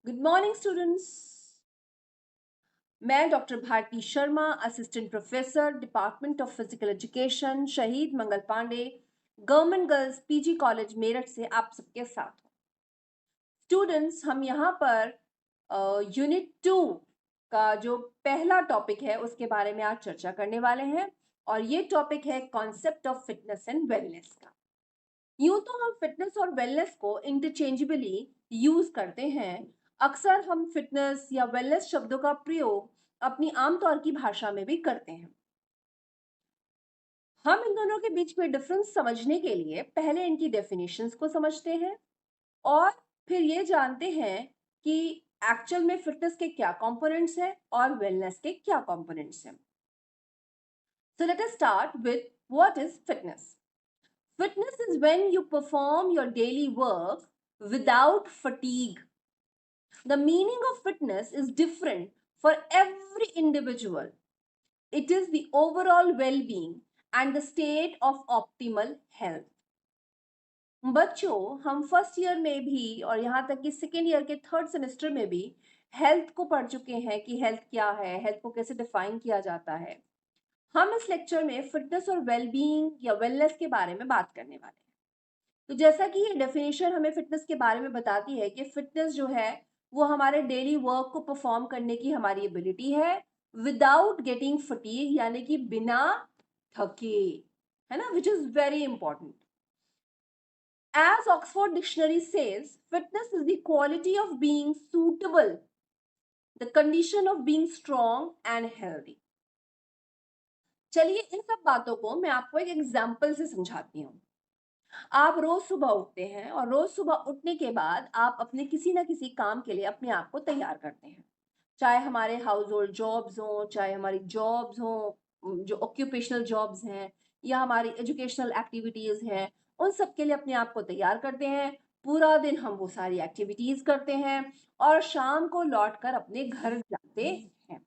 Good morning students. मैं doctor Bharti Sharma, assistant professor, department of physical education, Shaheed Mangal Pandey, government girls PG college Meerut से आप सबके साथ हूँ। स्टूडेंट्स, हम यहाँ पर यूनिट 2 का जो पहला टॉपिक है उसके बारे में आज चर्चा करने वाले हैं और ये टॉपिक है concept of fitness and wellness का। यूं तो हम फिटनेस और वेलनेस को इंटरचेंजेबली यूज करते हैं। अक्सर हम फिटनेस या वेलनेस शब्दों का प्रयोग अपनी आमतौर की भाषा में भी करते हैं। हम इन दोनों के बीच में डिफरेंस समझने के लिए पहले इनकी डेफिनेशंस को समझते हैं और फिर ये जानते हैं कि एक्चुअल में फिटनेस के क्या कंपोनेंट्स हैं और वेलनेस के क्या कंपोनेंट्स हैं। So let us start with what is fitness. Fitness is when you perform your daily work without fatigue. The meaning of fitness is different for every individual. It is the overall well being and the state of optimal health. बच्चों, हम first year में भी और यहाँ तक कि second year के third semester में भी हेल्थ को पढ़ चुके हैं कि हेल्थ क्या है, हेल्थ को कैसे डिफाइन किया जाता है। हम इस लेक्चर में फिटनेस और वेलबींग या वेलनेस के बारे में बात करने वाले हैं। तो जैसा कि ये डेफिनेशन हमें फिटनेस के बारे में बताती है कि फिटनेस जो है वो हमारे डेली वर्क को परफॉर्म करने की हमारी एबिलिटी है विदाउट गेटिंग फटीग, यानी कि बिना थके, है ना, which is very important. As Oxford dictionary says, fitness is the quality of being suitable, the condition of being strong and healthy. चलिए, इन सब बातों को मैं आपको एक एग्जाम्पल से समझाती हूँ। आप रोज सुबह उठते हैं और रोज सुबह उठने के बाद आप अपने किसी ना किसी काम के लिए अपने आप को तैयार करते हैं। चाहे हमारे हाउस होल्ड जॉब्स हों, चाहे हमारी जॉब्स हों, जो ऑक्यूपेशनल जॉब्स हैं या हमारी एजुकेशनल एक्टिविटीज हैं, उन सब के लिए अपने आप को तैयार करते हैं। पूरा दिन हम वो सारी एक्टिविटीज करते हैं और शाम को लौट कर अपने घर जाते हैं।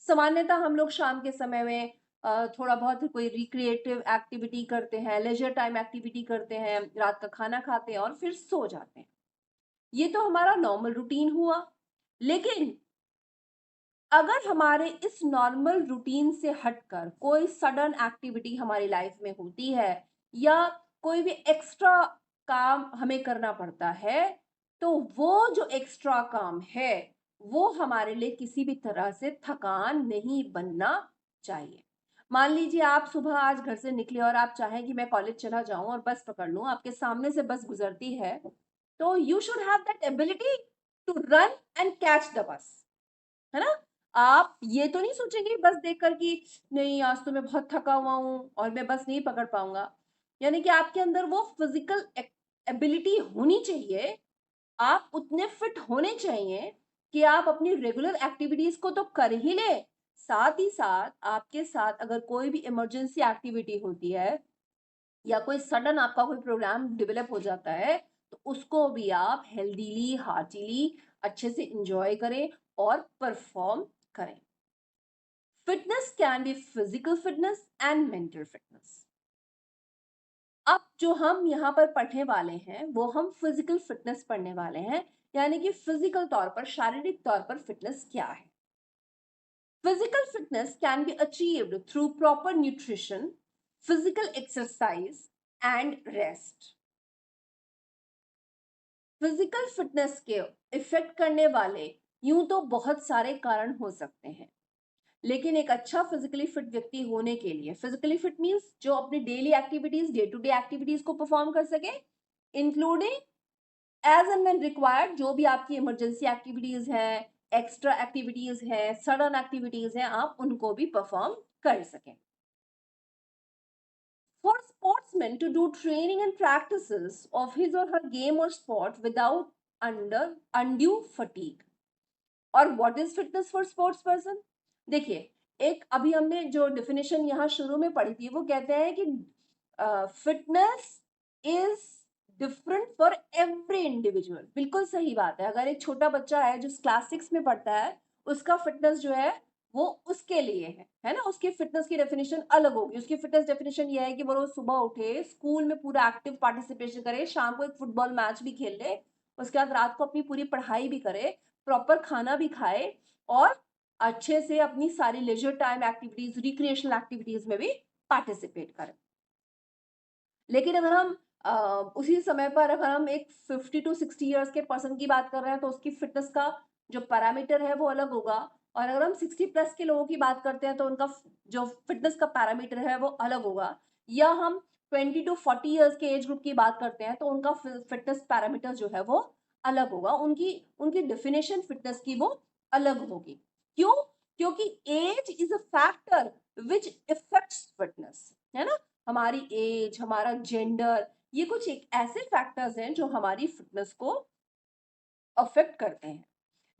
सामान्यतः हम लोग शाम के समय में थोड़ा बहुत कोई रिक्रिएटिव एक्टिविटी करते हैं, लेजर टाइम एक्टिविटी करते हैं, रात का खाना खाते हैं और फिर सो जाते हैं। ये तो हमारा नॉर्मल रूटीन हुआ। लेकिन अगर हमारे इस नॉर्मल रूटीन से हटकर कोई सडन एक्टिविटी हमारी लाइफ में होती है या कोई भी एक्स्ट्रा काम हमें करना पड़ता है, तो वो जो एक्स्ट्रा काम है वो हमारे लिए किसी भी तरह से थकान नहीं बनना चाहिए। मान लीजिए आप सुबह आज घर से निकले और आप चाहें कि मैं कॉलेज चला जाऊं और बस पकड़ लूं, आपके सामने से बस गुजरती है, तो you should have that ability to run and catch the bus, है ना। आप ये तो नहीं सोचेंगे बस देखकर कि नहीं, आज तो मैं बहुत थका हुआ हूं और मैं बस नहीं पकड़ पाऊंगा। यानी कि आपके अंदर वो फिजिकल एबिलिटी होनी चाहिए, आप उतने फिट होने चाहिए कि आप अपनी रेगुलर एक्टिविटीज को तो कर ही ले, साथ ही साथ आपके साथ अगर कोई भी इमरजेंसी एक्टिविटी होती है या कोई सडन आपका कोई प्रोग्राम डेवलप हो जाता है, तो उसको भी आप हेल्दीली हार्टीली अच्छे से इंजॉय करें और परफॉर्म करें। Fitness can be physical fitness and mental fitness. अब जो हम यहाँ पर पढ़ने वाले हैं वो हम फिजिकल फिटनेस पढ़ने वाले हैं, यानी कि फिजिकल तौर पर, शारीरिक तौर पर फिटनेस क्या है। Physical fitness can be achieved through proper nutrition, physical exercise and rest. Physical fitness के इफेक्ट करने वाले यूं तो बहुत सारे कारण हो सकते हैं, लेकिन एक अच्छा फिजिकली फिट व्यक्ति होने के लिए, फिजिकली फिट मींस जो अपनी daily activities, day to day activities को परफॉर्म कर सके, including as and when required, जो भी आपकी इमरजेंसी एक्टिविटीज है, एक्स्ट्रा एक्टिविटीज है, सडन एक्टिविटीज है, आप उनको भी परफॉर्म कर सकें। For sportsmen to do training and practices of his or her game or sport without under undue fatigue. और what is fitness for sports person? देखिए, एक अभी हमने जो डेफिनेशन यहाँ शुरू में पढ़ी थी वो कहते हैं कि fitness is different for every individual. बिल्कुल सही बात है। अगर एक छोटा बच्चा है जो क्लास 6 में पढ़ता है, उसका फिटनेस जो है वो उसके लिए है ना, उसकी फिटनेस की डेफिनेशन अलग होगी। उसकी फिटनेस डेफिनेशन ये है कि वो रोज सुबह उठे, स्कूल में पूरा एक्टिव पार्टिसिपेशन करे, शाम को एक फुटबॉल मैच भी खेल ले उसके बाद रात को अपनी पूरी पढ़ाई भी करे, प्रॉपर खाना भी खाए और अच्छे से अपनी सारी leisure time activities, recreational activities में भी पार्टिसिपेट करे। लेकिन अगर हम उसी समय पर अगर हम एक 50 टू 60 इयर्स के पर्सन की बात कर रहे हैं तो उसकी फिटनेस का जो पैरामीटर है वो अलग होगा, और अगर हम 60 प्लस के लोगों की बात करते हैं तो उनका जो फिटनेस का पैरामीटर है वो अलग होगा। या हम 20 टू 40 इयर्स के एज ग्रुप की बात करते हैं तो उनका फिटनेस पैरामीटर जो है वो अलग होगा, उनकी उनकी डेफिनेशन फिटनेस की वो अलग होगी। क्यों? क्योंकि age is a factor which affects fitness, है ना। हमारी एज, हमारा जेंडर, ये कुछ एक ऐसे फैक्टर्स हैं जो हमारी फिटनेस को अफेक्ट करते हैं।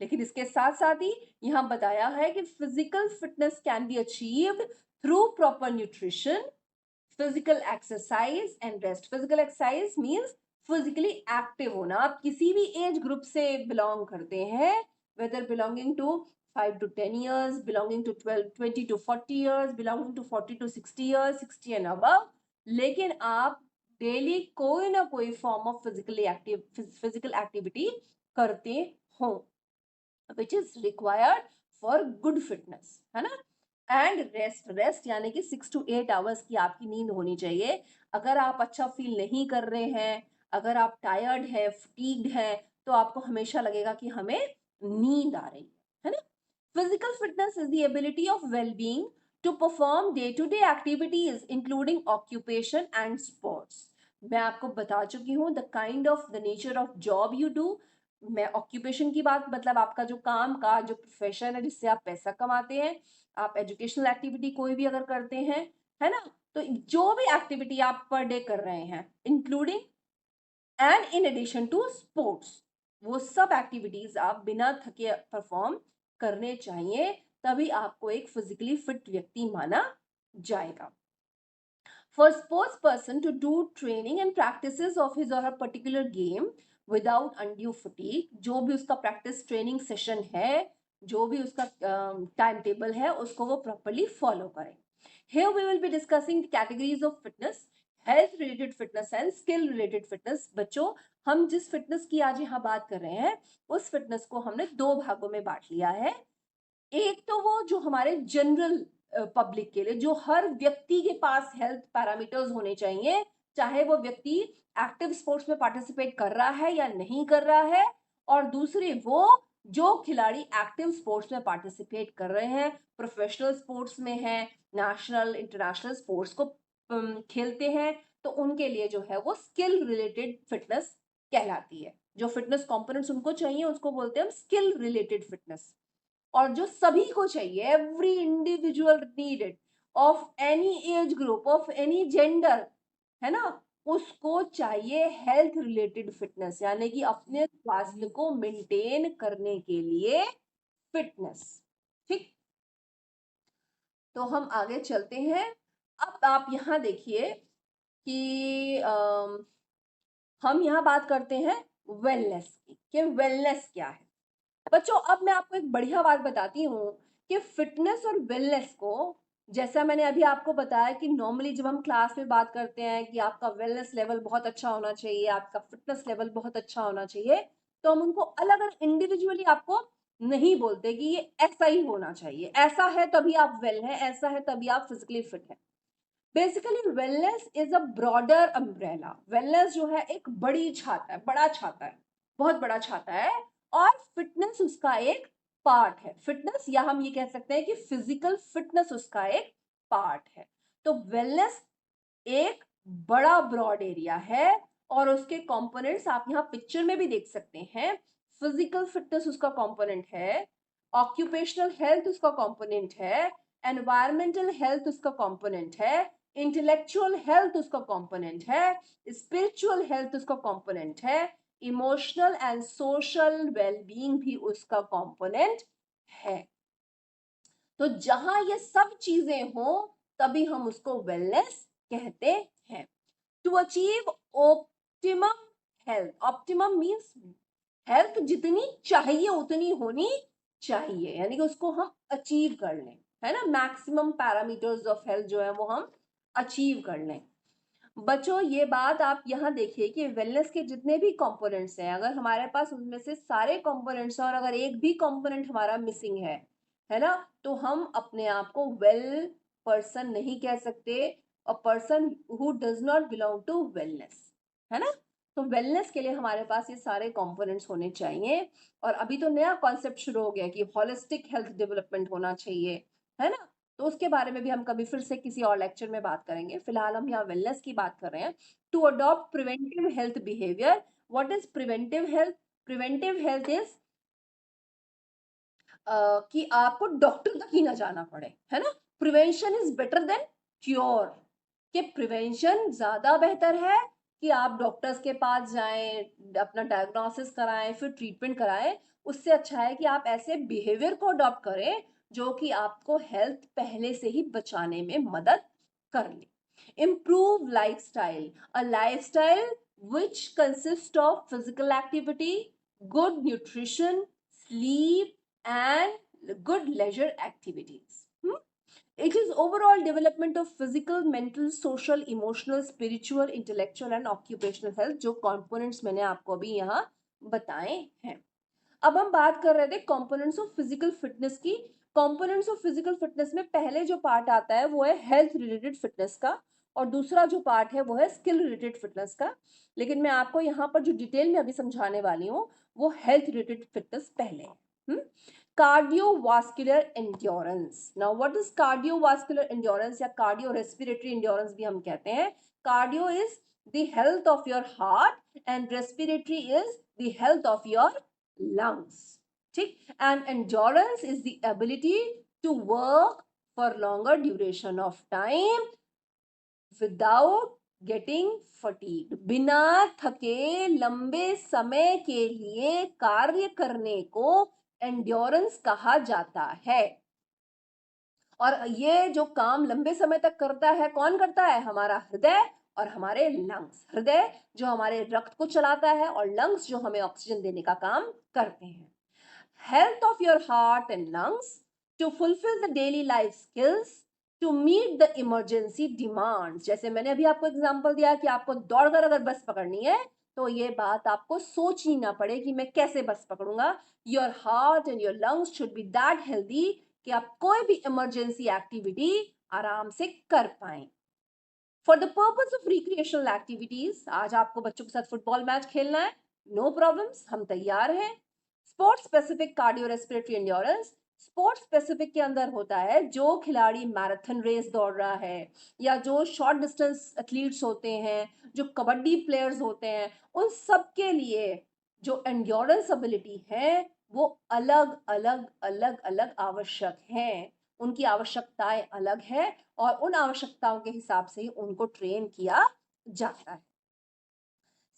लेकिन इसके साथ साथ ही यहाँ बताया है कि physical fitness can be achieved through proper nutrition, physical exercise and rest. Physical exercise means physically active होना। आप किसी भी एज ग्रुप से बिलोंग करते हैं, weather belonging to 5 to 10 years, belonging to 20 to 40 years, belonging to 40 to 60 years, 60 and above, लेकिन आप daily कोई ना कोई फॉर्म ऑफ फिजिकल एक्टिविटी करते हो, which is required for good fitness, है ना। एंड रेस्ट यानी कि 6 to 8 आवर्स की आपकी नींद होनी चाहिए। अगर आप अच्छा फील नहीं कर रहे हैं, अगर आप टायर्ड है, फटीग्ड है, तो आपको हमेशा लगेगा कि हमें नींद आ रही है ना। Physical fitness is the ability of well-being to perform day-to-day activities including occupation and sports. मैं आपको बता चुकी हूँ the kind of the nature of job you do। मैं ऑक्यूपेशन की बात मतलब आपका जो काम का जो प्रोफेशन है जिससे आप पैसा कमाते हैं, आप एजुकेशनल एक्टिविटी कोई भी अगर करते हैं, है ना, तो जो भी एक्टिविटी आप पर डे कर रहे हैं including and in addition to sports, वो सब एक्टिविटीज आप बिना थके परफॉर्म करने चाहिए, तभी आपको एक फिजिकली फिट व्यक्ति माना जाएगा। For sports person to do training and practices of his or her particular game without undue fatigue, जो भी उसका प्रैक्टिस ट्रेनिंग सेशन है, जो भी उसका टाइम टेबल है, उसको वो प्रॉपरली फॉलो करें। Here we will be discussing the categories of fitness, health related fitness and skill related fitness। बच्चों, हम जिस फिटनेस की आज यहाँ बात कर रहे हैं उस फिटनेस को हमने दो भागों में बांट लिया है। एक तो वो जो हमारे जनरल पब्लिक के लिए, जो हर व्यक्ति के पास हेल्थ पैरामीटर्स होने चाहिए, चाहे वो व्यक्ति एक्टिव स्पोर्ट्स में पार्टिसिपेट कर रहा है या नहीं कर रहा है, और दूसरे वो जो खिलाड़ी एक्टिव स्पोर्ट्स में पार्टिसिपेट कर रहे हैं, प्रोफेशनल स्पोर्ट्स में है, नेशनल इंटरनेशनल स्पोर्ट्स को खेलते हैं, तो उनके लिए जो है वो स्किल रिलेटेड फिटनेस कहलाती है। जो फिटनेस कंपोनेंट्स उनको चाहिए उसको बोलते हैं हम स्किल रिलेटेड फिटनेस। और जो सभी को चाहिए, every individual needed off any age group, of any gender, है ना, उसको चाहिए हेल्थ रिलेटेड फिटनेस, यानी कि अपने स्वास्थ्य को मेंटेन करने के लिए फिटनेस। ठीक, तो हम आगे चलते हैं। अब आप यहाँ देखिए कि हम यहाँ बात करते हैं वेलनेस की, कि वेलनेस क्या है। बच्चों, अब मैं आपको एक बढ़िया बात बताती हूँ कि फिटनेस और वेलनेस को, जैसा मैंने अभी आपको बताया कि नॉर्मली जब हम क्लास में बात करते हैं कि आपका वेलनेस लेवल बहुत अच्छा होना चाहिए, आपका फिटनेस लेवल बहुत अच्छा होना चाहिए, तो हम उनको अलग अलग इंडिविजुअली आपको नहीं बोलते कि ये ऐसा ही होना चाहिए, ऐसा है तभी आप वेल हैं, ऐसा है तभी आप फिजिकली फिट हैं। Basically wellness is a broader umbrella. Wellness जो है एक बड़ी छाता है, बड़ा छाता है, बहुत बड़ा छाता है, और फिटनेस उसका एक पार्ट है। फिटनेस, या हम ये कह सकते हैं कि फिजिकल फिटनेस उसका एक पार्ट है। तो वेलनेस एक बड़ा ब्रॉड एरिया है, और उसके कंपोनेंट्स आप यहाँ पिक्चर में भी देख सकते हैं। फिजिकल फिटनेस उसका कंपोनेंट है, ऑक्यूपेशनल हेल्थ उसका कंपोनेंट है, एनवायरमेंटल हेल्थ उसका कंपोनेंट है, इंटेलेक्चुअल हेल्थ उसका कंपोनेंट है, स्पिरिचुअल हेल्थ उसका कंपोनेंट है, इमोशनल एंड सोशल वेलबींग भी उसका कंपोनेंट है। तो जहां ये सब चीजें हो तभी हम उसको वेलनेस कहते हैं। To achieve optimum health, optimum means health जितनी चाहिए उतनी होनी चाहिए, यानी कि उसको हम अचीव कर लें, है ना, मैक्सिमम पैरामीटर्स ऑफ हेल्थ जो है वो हम अचीव कर लें। बच्चों ये बात आप यहाँ देखिए कि वेलनेस के जितने भी कंपोनेंट्स हैं, अगर हमारे पास उनमें से सारे कंपोनेंट्स हैं और अगर एक भी कंपोनेंट हमारा मिसिंग है ना? तो हम अपने आप को वेल पर्सन नहीं कह सकते, a person who does not belong to wellness, है ना? तो वेलनेस के लिए हमारे पास ये सारे कंपोनेंट्स होने चाहिए और अभी तो नया कॉन्सेप्ट शुरू हो गया कि होलिस्टिक हेल्थ डेवलपमेंट होना चाहिए, है ना? तो उसके बारे में भी हम कभी फिर से किसी और लेक्चर में बात करेंगे। फिलहाल हम यहाँ वेलनेस की बात कर रहे हैं। To adopt preventive health behaviour. What is preventive health? Preventive health is कि आपको डॉक्टर तक ही ना जाना पड़े, है ना? Prevention is better than cure. कि प्रिवेंशन ज्यादा बेहतर है कि आप डॉक्टर्स के पास जाएं, अपना डायग्नोसिस कराएं, फिर ट्रीटमेंट कराएं। उससे अच्छा है कि आप ऐसे बिहेवियर को अडॉप्ट करें जो कि आपको हेल्थ पहले से ही बचाने में मदद कर ले। Improve lifestyle. A lifestyle which consists of physical activity, good nutrition, sleep, and good leisure activities. It is overall development of physical, mental, social, emotional, spiritual, intellectual and occupational health, जो components मैंने आपको अभी यहाँ बताए हैं। अब हम बात कर रहे थे कंपोनेंट्स ऑफ फिजिकल फिटनेस की। कंपोनेंट्स ऑफ फिजिकल फिटनेस में पहले जो पार्ट आता है वो है हेल्थ रिलेटेड फिटनेस का और दूसरा जो पार्ट है वो है स्किल रिलेटेड फिटनेस का। लेकिन मैं आपको यहाँ पर जो डिटेल में अभी समझाने वाली हूँ वो हेल्थ रिलेटेड फिटनेस पहले है। Cardiovascular endurance. Now what is cardiovascular endurance या कार्डियो रेस्पिरेटरी एंड्योरेंस भी हम कहते हैं। Cardio is the health of your heart and respiratory is the health of your lungs. ठीक? And endurance is the ability to work for longer duration of time without getting fatigued. बिना थके लंबे समय के लिए कार्य करने को endurance कहा जाता है। और ये जो काम लंबे समय तक करता है कौन करता है? हमारा हृदय और हमारे लंग्स। हृदय जो हमारे रक्त को चलाता है और लंग्स जो हमें ऑक्सीजन देने का काम करते हैं। Health of your heart and lungs, to fulfill the daily life skills, to meet the emergency demands। जैसे मैंने अभी आपको एग्जांपल दिया कि आपको दौड़कर अगर बस पकड़नी है तो ये बात आपको सोचनी ना पड़े कि मैं कैसे बस पकड़ूंगा। Your heart and your lungs should be that healthy कि आप कोई भी इमरजेंसी एक्टिविटी आराम से कर पाए। For the purpose of recreational activities, आज आपको बच्चों के साथ फुटबॉल मैच खेलना है, नो प्रॉब्लम्स, हम तैयार हैं। Sports specific cardio respiratory endurance. Sports specific के अंदर होता है जो खिलाड़ी मैराथन रेस दौड़ रहा है या जो शॉर्ट डिस्टेंस एथलीट्स होते हैं, जो कबड्डी प्लेयर्स होते हैं, उन सब के लिए जो एंड्योरेंस एबिलिटी है वो अलग अलग अलग अलग आवश्यक हैं। उनकी आवश्यकताएं अलग है और उन आवश्यकताओं के हिसाब से ही उनको ट्रेन किया जाता है।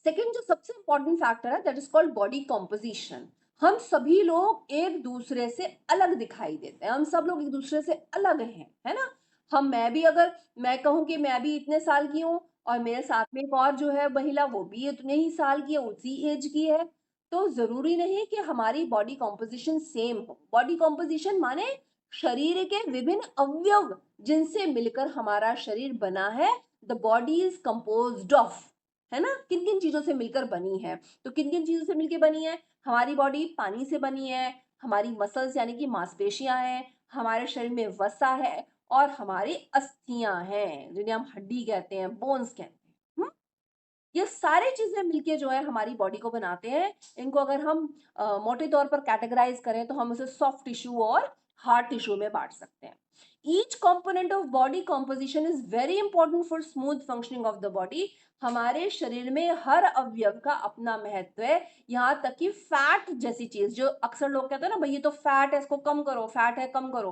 सेकेंड जो सबसे इंपॉर्टेंट फैक्टर है that is called body composition. हम सभी लोग एक दूसरे से अलग दिखाई देते हैं, हम सब लोग एक दूसरे से अलग हैं, है ना? मैं भी अगर मैं कहूँ कि मैं भी इतने साल की हूँ और मेरे साथ में एक और जो है महिला वो भी इतने ही साल की है, उसी एज की है, तो जरूरी नहीं कि हमारी बॉडी कॉम्पोजिशन सेम हो। बॉडी कॉम्पोजिशन माने शरीर के विभिन्न अवयव जिनसे मिलकर हमारा शरीर बना है। The body is composed of, है ना, किन किन चीजों से मिलकर बनी है। तो किन किन चीजों से मिलकर बनी है? हमारी बॉडी पानी से बनी है, हमारी मसल्स यानी कि मांसपेशियां हैं, हमारे शरीर में वसा है और हमारी अस्थियां हैं जिन्हें हम हड्डी कहते हैं, बोन्स कहते हैं। ये सारी चीजें मिलके जो है हमारी बॉडी को बनाते हैं। इनको अगर हम मोटे तौर पर कैटेगराइज करें तो हम उसे सॉफ्ट टिश्यू और हार्ड टिश्यू में बांट सकते हैं। Each component of body composition is very important for smooth functioning of the body. हमारे शरीर में हर अवयव का अपना महत्व है। यहाँ तक कि फैट जैसी चीज जो अक्सर लोग कहते हैं ना, भाई ये तो फैट है, इसको कम करो, फैट है कम करो,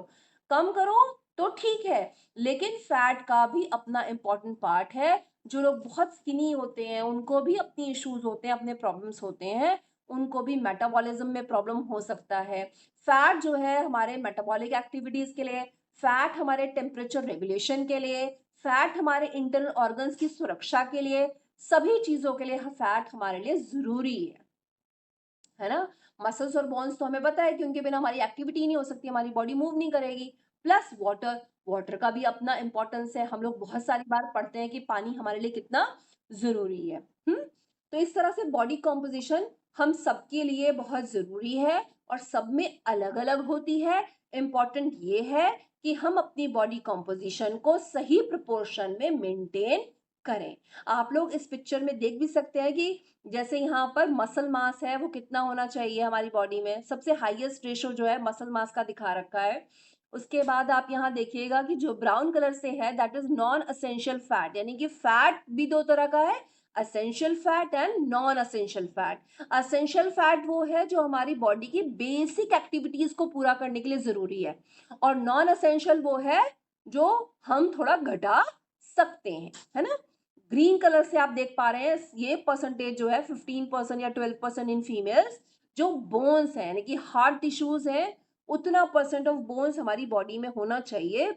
कम करो तो ठीक है, लेकिन फैट का भी अपना इंपॉर्टेंट पार्ट है। जो लोग बहुत स्किनी होते हैं उनको भी अपनी इश्यूज होते हैं, अपने प्रॉब्लम्स होते हैं, उनको भी मेटाबॉलिज्म में प्रॉब्लम हो सकता है। फैट जो है हमारे मेटाबॉलिक एक्टिविटीज के लिए, फैट हमारे टेम्परेचर रेगुलेशन के लिए, फैट हमारे इंटरनल ऑर्गन्स की सुरक्षा के लिए, सभी चीजों के लिए फैट हमारे लिए जरूरी है ना? मसल्स और बोन्स तो हमें पता है कि उनके बिना हमारी एक्टिविटी नहीं हो सकती, हमारी बॉडी मूव नहीं करेगी। प्लस वाटर, वाटर का भी अपना इंपॉर्टेंस है, हम लोग बहुत सारी बार पढ़ते हैं कि पानी हमारे लिए कितना जरूरी है। तो इस तरह से बॉडी कॉम्पोजिशन हम सबके लिए बहुत जरूरी है और सब में अलग अलग होती है। इंपॉर्टेंट ये है कि हम अपनी बॉडी कॉम्पोजिशन को सही प्रोपोर्शन में मेंटेन करें। आप लोग इस पिक्चर में देख भी सकते हैं कि जैसे यहाँ पर मसल मास है वो कितना होना चाहिए हमारी बॉडी में, सबसे हाईएस्ट रेशो जो है मसल मास का दिखा रखा है। उसके बाद आप यहाँ देखिएगा कि जो ब्राउन कलर से है that is non essential fat, यानी कि फैट भी दो तरह का है, essential fat and non essential fat. Essential fat वो है जो हमारी बॉडी की बेसिक एक्टिविटीज को पूरा करने के लिए जरूरी है, और नॉन असेंशियल वो है जो हम थोड़ा घटा सकते हैं, है ना। ग्रीन कलर से आप देख पा रहे हैं ये परसेंटेज जो है 15% या 12% इन फीमेल्स। जो बोन्स है यानी कि हार्ट टिश्यूज है, उतना परसेंट ऑफ बोन्स हमारी बॉडी में होना चाहिए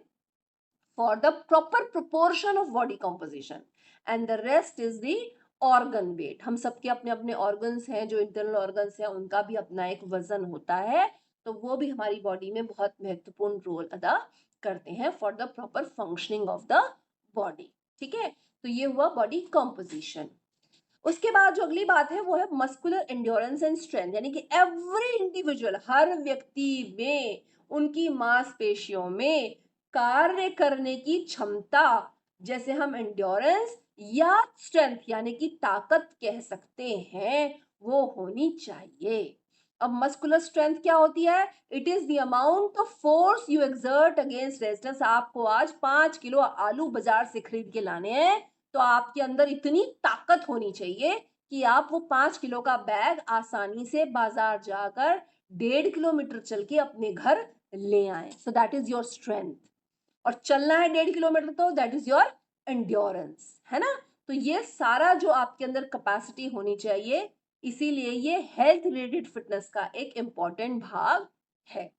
for the proper proportion of body composition, and the rest is the organ weight। हम सबके अपने अपने organs हैं, जो internal organs हैं उनका भी अपना एक वजन होता है, तो वो भी हमारी बॉडी में बहुत महत्वपूर्ण रोल अदा करते हैं for the proper functioning of the body. ठीक है, तो ये हुआ बॉडी कॉम्पोजिशन। उसके बाद जो अगली बात है वो है मस्कुलर एंड्योरेंस एंड स्ट्रेंथ, यानी कि एवरी इंडिविजुअल, हर व्यक्ति में उनकी मांसपेशियों में कार्य करने की क्षमता, जैसे हम एंड्योरेंस या स्ट्रेंथ यानी कि ताकत कह सकते हैं, वो होनी चाहिए। अब मस्कुलर स्ट्रेंथ क्या होती है? It is the amount of force you exert against resistance. आपको आज 5 किलो आलू बाजार से खरीद के लाने हैं, तो आपके अंदर इतनी ताकत होनी चाहिए कि आप वो 5 किलो का बैग आसानी से बाजार जाकर 1.5 किलोमीटर चल के अपने घर ले आए। सो दैट इज योर स्ट्रेंथ। और चलना है 1.5 किलोमीटर तो दैट इज योर एंड्योरेंस, है ना। तो ये सारा जो आपके अंदर कैपेसिटी होनी चाहिए, इसीलिए ये हेल्थ रिलेटेड फिटनेस का एक इंपॉर्टेंट भाग है।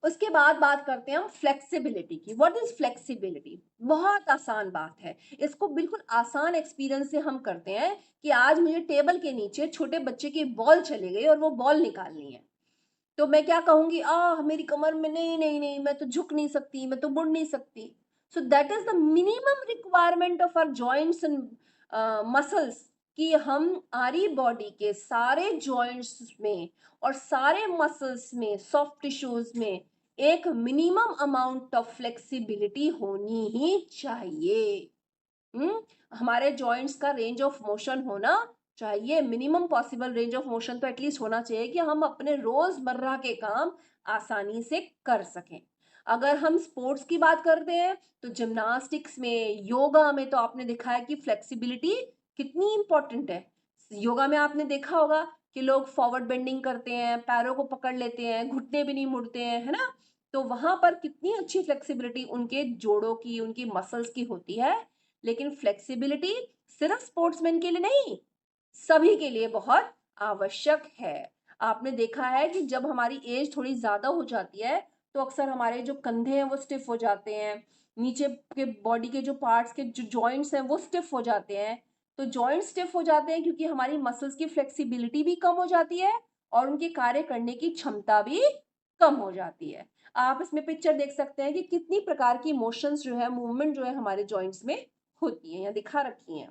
उसके बाद बात करते हैं हम फ्लेक्सिबिलिटी की। What is flexibility? बहुत आसान बात है, इसको बिल्कुल आसान एक्सपीरियंस से हम करते हैं कि आज मुझे टेबल के नीचे छोटे बच्चे की बॉल चली गई और वो बॉल निकालनी है, तो मैं क्या कहूंगी? मेरी कमर में नहीं नहीं नहीं, मैं तो झुक नहीं सकती, मैं तो मुड़ नहीं सकती। So that is the minimum requirement of our joints and muscles, कि हम हमारी बॉडी के सारे जॉइंट्स में और सारे मसल्स में, सॉफ्ट टिश्यूज में एक मिनिमम अमाउंट ऑफ फ्लेक्सिबिलिटी होनी ही चाहिए। हमारे जॉइंट्स का रेंज ऑफ मोशन होना चाहिए, minimum possible range of motion तो एटलीस्ट होना चाहिए कि हम अपने रोजमर्रा के काम आसानी से कर सकें। अगर हम स्पोर्ट्स की बात करते हैं तो जिम्नास्टिक्स में, योगा में, तो आपने देखा है कि फ्लेक्सिबिलिटी कितनी इंपॉर्टेंट है। योगा में आपने देखा होगा कि लोग फॉरवर्ड बेंडिंग करते हैं, पैरों को पकड़ लेते हैं, घुटने भी नहीं मुड़ते हैं, है ना। तो वहां पर कितनी अच्छी फ्लेक्सिबिलिटी उनके जोड़ों की, उनकी मसल्स की होती है। लेकिन फ्लेक्सिबिलिटी सिर्फ स्पोर्ट्समैन के लिए नहीं, सभी के लिए बहुत आवश्यक है। आपने देखा है कि जब हमारी एज थोड़ी ज्यादा हो जाती है तो अक्सर हमारे जो कंधे हैं वो स्टिफ हो जाते हैं, नीचे के बॉडी के जो पार्ट्स के जो जॉइंट्स हैं वो स्टिफ हो जाते हैं। तो जॉइंट स्टिफ हो जाते हैं क्योंकि हमारी मसल्स की फ्लेक्सिबिलिटी भी कम हो जाती है और उनके कार्य करने की क्षमता भी कम हो जाती है। आप इसमें पिक्चर देख सकते हैं कि कितनी प्रकार की मोशंस जो है, मूवमेंट जो है हमारे जॉइंट्स में होती है, या दिखा रखी है।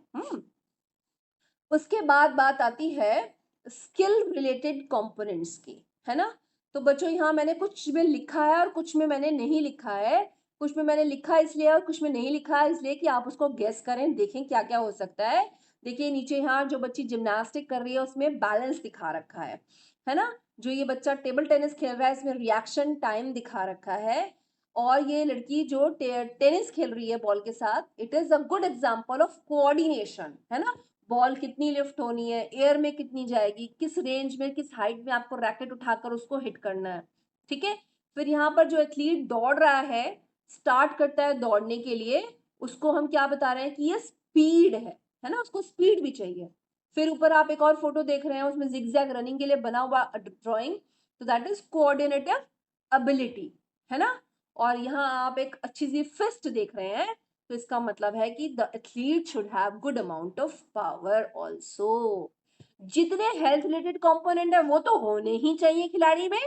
उसके बाद बात आती है स्किल रिलेटेड कंपोनेंट्स की, है ना। तो बच्चों यहाँ मैंने कुछ में लिखा है और कुछ में मैंने नहीं लिखा है। कुछ में मैंने लिखा इसलिए और कुछ में नहीं लिखा है इसलिए कि आप उसको गेस करें, देखें क्या क्या हो सकता है। देखिए नीचे यहाँ जो बच्ची जिम्नास्टिक कर रही है उसमें बैलेंस दिखा रखा है ना। जो ये बच्चा टेबल टेनिस खेल रहा है इसमें रिएक्शन टाइम दिखा रखा है। और ये लड़की जो टेनिस खेल रही है बॉल के साथ, it is a good example of coordination, है ना। बॉल कितनी लिफ्ट होनी है, एयर में कितनी जाएगी, किस रेंज में, किस हाइट में आपको रैकेट उठाकर उसको हिट करना है। ठीक है। फिर यहाँ पर जो एथलीट दौड़ रहा है, स्टार्ट करता है दौड़ने के लिए, उसको हम क्या बता रहे हैं कि ये स्पीड है ना, उसको स्पीड भी चाहिए। फिर ऊपर आप एक और फोटो देख रहे हैं, उसमें जिगजैग रनिंग के लिए बना हुआ ड्रॉइंग, तो दैट इज कोऑर्डिनेटिव एबिलिटी, है ना। और यहाँ आप एक अच्छी सी फिस्ट देख रहे हैं, तो इसका मतलब है कि the athlete should have good amount of power also. जितने हेल्थ रिलेटेड कंपोनेंट है वो तो होने ही चाहिए खिलाड़ी में,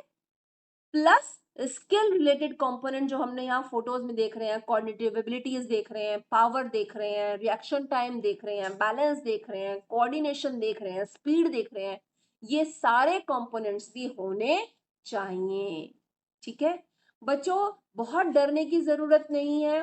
प्लस स्किल रिलेटेड कंपोनेंट जो हमने यहाँ फोटोज में देख रहे हैं, कॉग्निटिव एबिलिटीज देख रहे हैं, पावर देख रहे हैं, रिएक्शन टाइम देख रहे हैं, बैलेंस देख रहे हैं, कोऑर्डिनेशन देख रहे हैं, स्पीड देख रहे हैं, ये सारे कंपोनेंट्स भी होने चाहिए। ठीक है बच्चों, बहुत डरने की जरूरत नहीं है,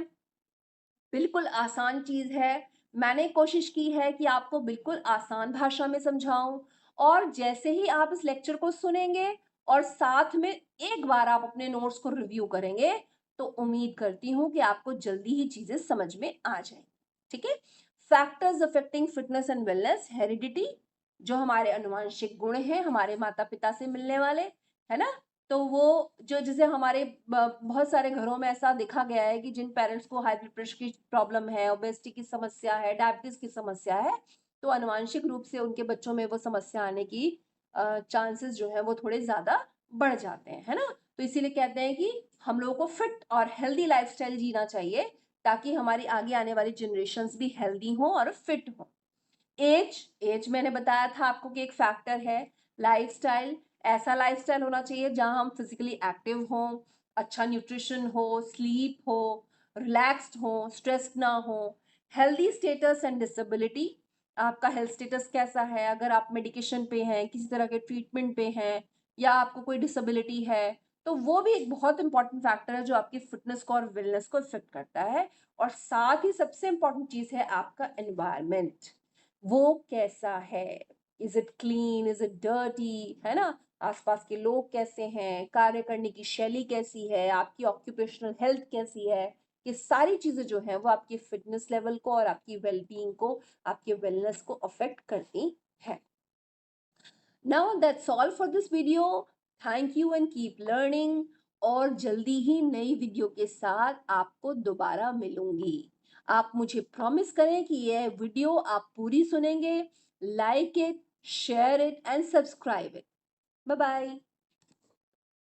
बिल्कुल आसान चीज है। मैंने कोशिश की है कि आपको बिल्कुल आसान भाषा में समझाऊं, और जैसे ही आप इस लेक्चर को सुनेंगे और साथ में एक बार आप अपने नोट्स को रिव्यू करेंगे, तो उम्मीद करती हूं कि आपको जल्दी ही चीजें समझ में आ जाएंगी। ठीक है, factors affecting fitness and wellness, heredity, जो हमारे अनुवांशिक गुण हैं, हमारे माता पिता से मिलने वाले, है ना। तो वो जो जैसे हमारे बहुत सारे घरों में ऐसा देखा गया है कि जिन पेरेंट्स को हाई ब्लड प्रेशर की प्रॉब्लम है, ओबेसिटी की समस्या है, डायबिटीज की समस्या है, तो अनुवांशिक रूप से उनके बच्चों में वो समस्या आने की चांसेस जो है वो थोड़े ज्यादा बढ़ जाते हैं, है ना। तो इसीलिए कहते हैं कि हम लोगों को फिट और हेल्दी लाइफस्टाइल जीना चाहिए, ताकि हमारी आगे आने वाली जनरेशन्स भी हेल्दी हों और फिट हों। एज, एज मैंने बताया था आपको कि एक फैक्टर है। लाइफस्टाइल, ऐसा लाइफस्टाइल होना चाहिए जहां हम फिजिकली एक्टिव हों, अच्छा न्यूट्रिशन हो, स्लीप हो, रिलैक्स्ड हो, स्ट्रेस्ड ना हो। हेल्दी स्टेटस एंड डिसेबिलिटी, आपका हेल्थ स्टेटस कैसा है, अगर आप मेडिकेशन पे हैं, किसी तरह के ट्रीटमेंट पे हैं, या आपको कोई डिसेबिलिटी है, तो वो भी एक बहुत इंपॉर्टेंट फैक्टर है जो आपकी फिटनेस को और वेलनेस को इफेक्ट करता है। और साथ ही सबसे इंपॉर्टेंट चीज है आपका एनवायरमेंट, वो कैसा है, is it clean, is it dirty, है ना। आसपास के लोग कैसे हैं, कार्य करने की शैली कैसी है, आपकी ऑक्यूपेशनल हेल्थ कैसी है, ये सारी चीजें जो है वो आपकी फिटनेस लेवल को और आपकी वेलबींग को, आपके वेलनेस को अफेक्ट करती है। Now that's all for this video, thank you and keep learning, और जल्दी ही नई वीडियो के साथ आपको दोबारा मिलूंगी। आप मुझे प्रॉमिस करें कि यह वीडियो आप पूरी सुनेंगे, like it, share it and subscribe it. Bye bye.